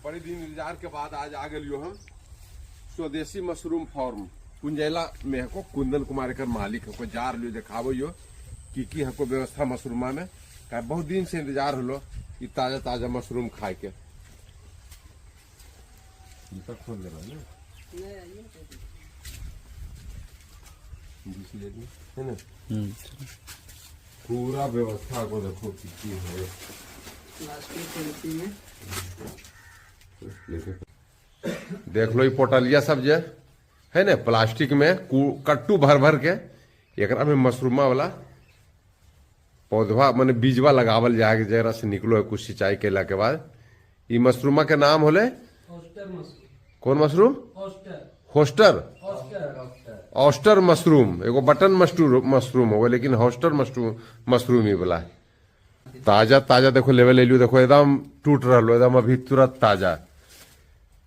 बड़ी दिन इंतजार के बाद आज आ गलियो हम स्वदेशी मशरूम फार्म कुंजेला में हको कुंदन कुमार कर मालिक हको जार लियो देखाबो यो की हको व्यवस्था मशरूमा में का बहुत दिन से इंतजार हलो ई ताजा ताजा मशरूम खाए के खोल दे है ना पूरा व्यवस्था को देखो की है देख लो पोटलिया सब जे है ना प्लास्टिक में कट्टू भर भर के एकरा में मशरूमा वाला पौधवा माने बीजवा लगावल जाए जरा से निकलो है कुछ सिंचाई केला के बाद ई मशरूमा के नाम होले कौन मशरूम होस्टर ऑस्टर मशरूम एगो बटन मशरूम हो लेकिन होस्टर मशरूम ही वाला ताजा ताजा देखो लेवल ले लियो देखो एकदम टूट रहा एकदम अभी तुरंत ताजा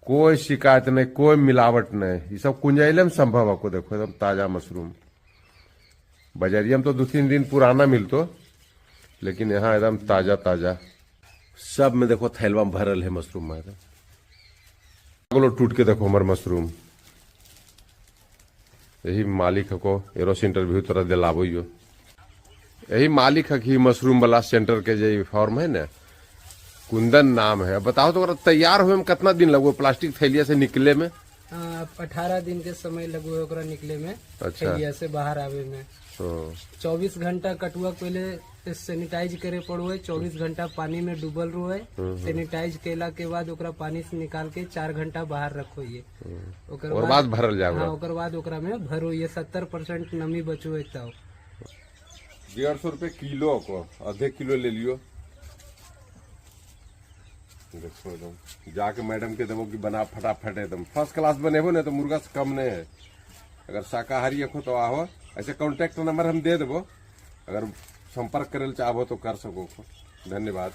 कोई शिकायत नहीं कोई मिलावट नहीं ये सब कुंजैले में संभव आपको देखो एकदम ताजा मशरूम बाजारिया में तो 2-3 दिन पुराना मिलतो लेकिन यहाँ एकदम ताजा ताजा सब में देखो थैलवा में भरल है मशरूम में बोलो टूट के देखो हमारे मशरूम यही मालिक को एरोस इंटरव्यू तरह दिलाबो यो यही मालिक है कि मशरूम वाला सेंटर के जो फॉर्म है ना कुंदन नाम है बताओ तो तैयार हुए में कितना दिन लगो प्लास्टिक थैलिया से निकले में 18 दिन के समय लगो ओकरा निकले में अच्छा थैलिया से बाहर आवे में 24 घंटा कटुआ पहले सैनिटाइज करे पड़ो है 24 घंटा पानी में डूबल रो है सैनिटाइज केला के बाद ओकरा पानी से निकाल के 4 घंटा बाहर रखो ये और बाद भरल जाए हाँ ओकर बाद ओकरा में भरो ये 70% नमी बचो है तब 150 रुपए किलो को आधे किलो ले लियो देखो एकदम जाके मैडम के देवो कि बना फटाफट एकदम फर्स्ट क्लास बनेबो ना तो मुर्गा से कम नहीं है अगर शाकाहारी हो तो आओ ऐसे कॉन्टेक्ट नंबर हम दे देबो अगर संपर्क करे चाहो तो कर सको धन्यवाद।